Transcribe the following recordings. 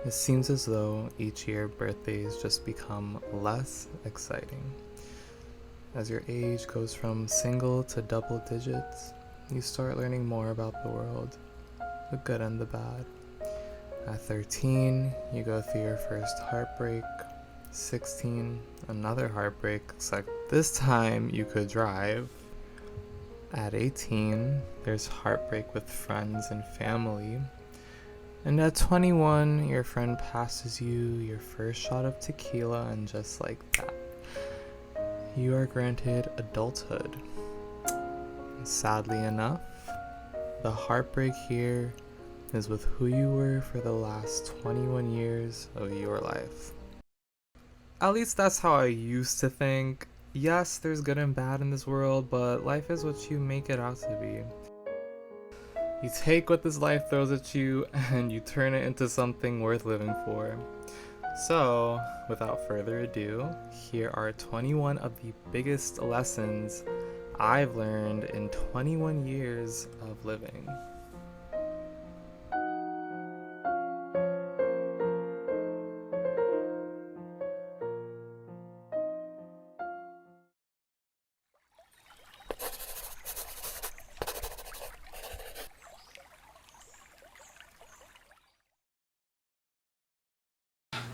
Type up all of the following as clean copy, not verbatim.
It seems as though each year birthdays just become less exciting. As your age goes from single to double digits, you start learning more about the world, the good and the bad. At 13, you go through your first heartbreak. 16, another heartbreak, except this time you could drive. At 18, there's heartbreak with friends and family. And at 21, your friend passes you your first shot of tequila, and just like that, you are granted adulthood. And sadly enough, the heartbreak here is with who you were for the last 21 years of your life. At least that's how I used to think. Yes, there's good and bad in this world, but life is what you make it out to be. You take what this life throws at you and you turn it into something worth living for. So, without further ado, here are 21 of the biggest lessons I've learned in 21 years of living.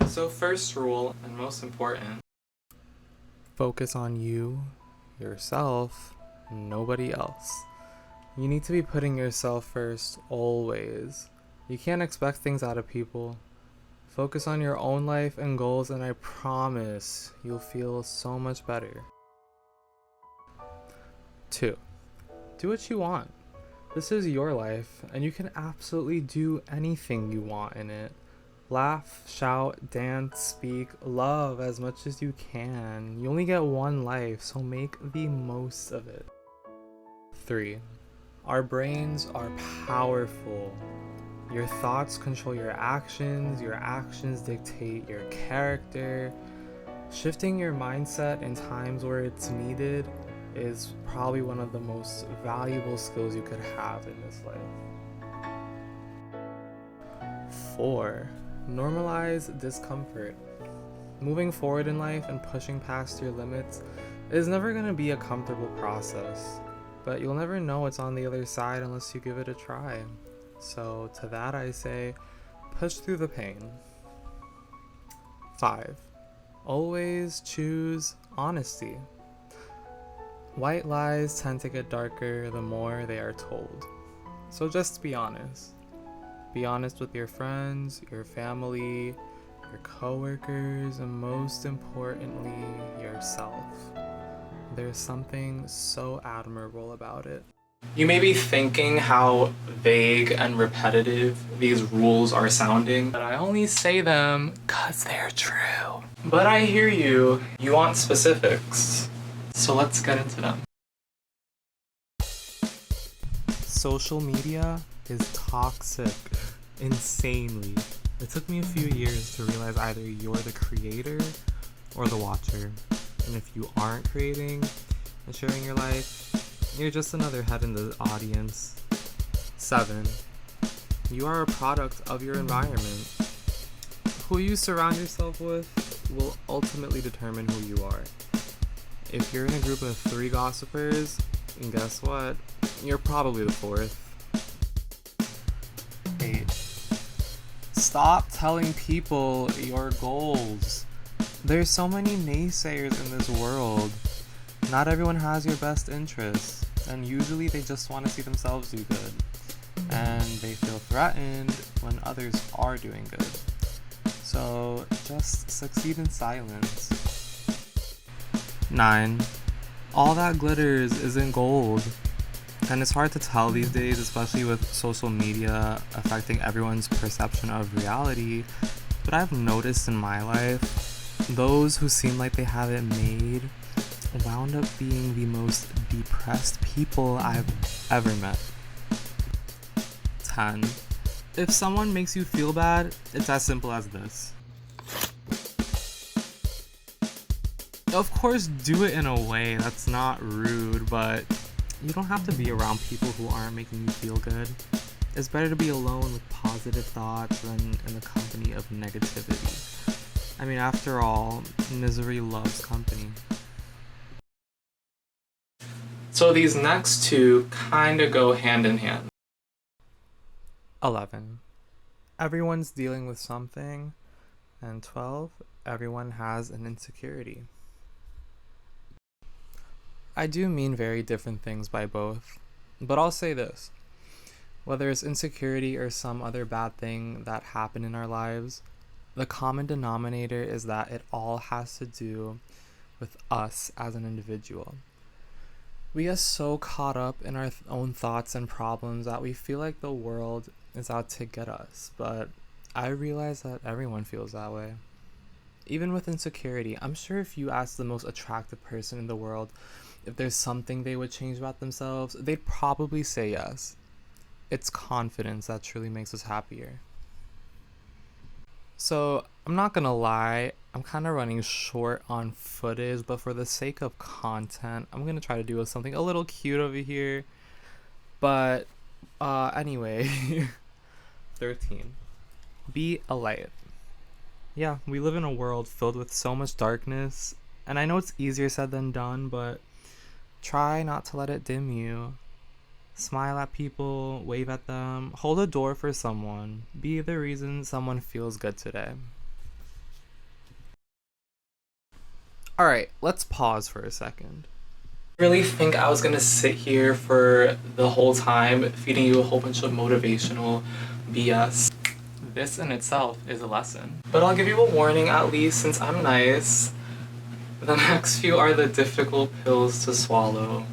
So first rule, and most important, focus on you, yourself, nobody else. You need to be putting yourself first always. You can't expect things out of people. Focus on your own life and goals, and I promise you'll feel so much better. 2. Do what you want. This is your life, and you can absolutely do anything you want in it. Laugh, shout, dance, speak, love as much as you can. You only get one life, so make the most of it. 3. Our brains are powerful. Your thoughts control your actions dictate your character. Shifting your mindset in times where it's needed is probably one of the most valuable skills you could have in this life. 4. Normalize discomfort. Moving forward in life and pushing past your limits is never going to be a comfortable process, but you'll never know what's on the other side unless you give it a try. So to that I say, push through the pain. 5. Always choose honesty. White lies tend to get darker the more they are told. So just be honest. Be honest with your friends, your family, your coworkers, and most importantly, yourself. There's something so admirable about it. You may be thinking how vague and repetitive these rules are sounding, but I only say them 'cause they're true. But I hear you. You want specifics. So let's get into them. Social media is toxic, insanely. It took me a few years to realize either you're the creator or the watcher. And if you aren't creating and sharing your life, you're just another head in the audience. 7. You are a product of your environment. Who you surround yourself with will ultimately determine who you are. If you're in a group of 3 gossipers, guess what? You're probably the 4th. 8. Stop telling people your goals. There's so many naysayers in this world. Not everyone has your best interests, and usually they just want to see themselves do good. And they feel threatened when others are doing good. So just succeed in silence. 9. All that glitters isn't gold. And it's hard to tell these days, especially with social media affecting everyone's perception of reality. But I've noticed in my life, those who seem like they have it made wound up being the most depressed people I've ever met. 10. If someone makes you feel bad, it's as simple as this. Of course, do it in a way that's not rude, but you don't have to be around people who aren't making you feel good. It's better to be alone with positive thoughts than in the company of negativity. I mean, after all, misery loves company. So these next two kind of go hand in hand. 11. Everyone's dealing with something. And 12. Everyone has an insecurity. I do mean very different things by both, but I'll say this. Whether it's insecurity or some other bad thing that happened in our lives, the common denominator is that it all has to do with us as an individual. We get so caught up in our own thoughts and problems that we feel like the world is out to get us, but I realize that everyone feels that way. Even with insecurity, I'm sure if you ask the most attractive person in the world if there's something they would change about themselves, they'd probably say yes. It's confidence that truly makes us happier. So, I'm not gonna lie, I'm kind of running short on footage, but for the sake of content, I'm gonna try to do something a little cute over here. But, anyway, 13. Be a light. Yeah, we live in a world filled with so much darkness, and I know it's easier said than done, but try not to let it dim you. Smile at people, wave at them, hold a door for someone, be the reason someone feels good today. Alright, let's pause for a second. Really think I was gonna sit here for the whole time feeding you a whole bunch of motivational BS. This in itself is a lesson. But I'll give you a warning at least since I'm nice. The next few are the difficult pills to swallow.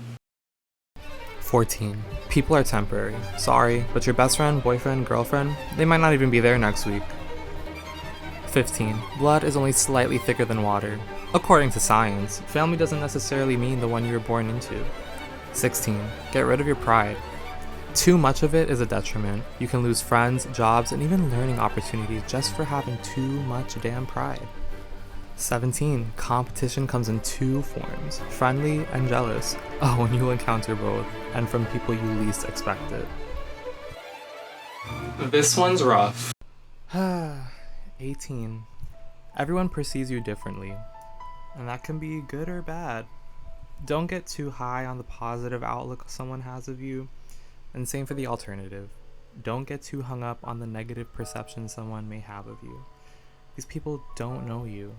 14. People are temporary. Sorry, but your best friend, boyfriend, girlfriend, they might not even be there next week. 15. Blood is only slightly thicker than water. According to science, family doesn't necessarily mean the one you were born into. 16. Get rid of your pride. Too much of it is a detriment. You can lose friends, jobs, and even learning opportunities just for having too much damn pride. 17. Competition comes in two forms, friendly and jealous. Oh, and you'll encounter both, and from people you least expect it. This one's rough. 18. Everyone perceives you differently, and that can be good or bad. Don't get too high on the positive outlook someone has of you, and same for the alternative. Don't get too hung up on the negative perception someone may have of you. These people don't know you.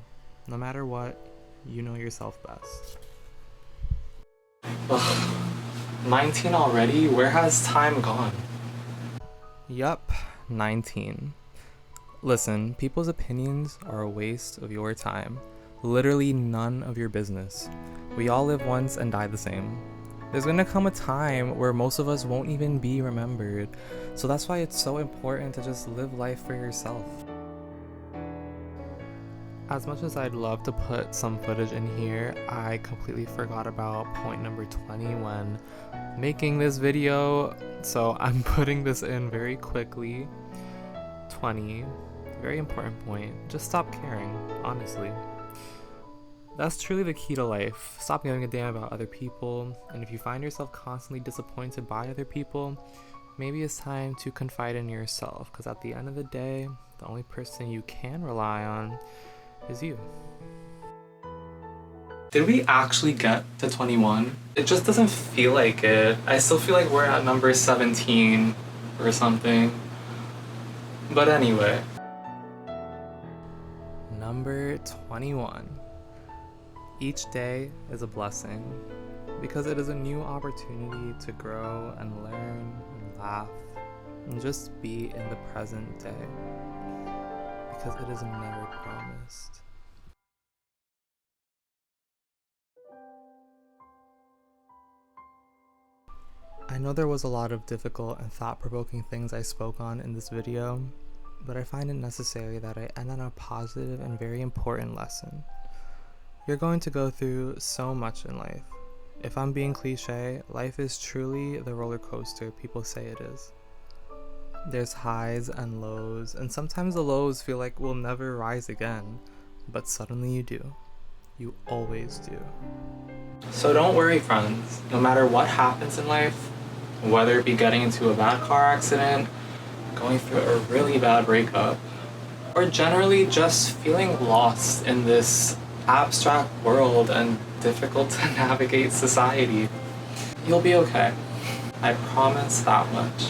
No matter what, you know yourself best. Ugh, 19 already? Where has time gone? Yup, 19. Listen, people's opinions are a waste of your time. Literally none of your business. We all live once and die the same. There's gonna come a time where most of us won't even be remembered, so that's why it's so important to just live life for yourself. As much as I'd love to put some footage in here, I completely forgot about point number 20 when making this video, so I'm putting this in very quickly. 20, very important point. Just stop caring, honestly. That's truly the key to life. Stop giving a damn about other people, and if you find yourself constantly disappointed by other people, maybe it's time to confide in yourself, because at the end of the day, the only person you can rely on is you. Did we actually get to 21? It just doesn't feel like it. I still feel like we're at number 17 or something. But anyway. Number 21. Each day is a blessing because it is a new opportunity to grow and learn and laugh and just be in the present day because it is never promised. I know there was a lot of difficult and thought-provoking things I spoke on in this video, but I find it necessary that I end on a positive and very important lesson. You're going to go through so much in life. If I'm being cliche, life is truly the roller coaster people say it is. There's highs and lows, and sometimes the lows feel like we'll never rise again, but suddenly you do. You always do. So don't worry, friends. No matter what happens in life, Whether it be getting into a bad car accident, going through a really bad breakup, or generally just feeling lost in this abstract world and difficult to navigate society, you'll be okay. I promise that much.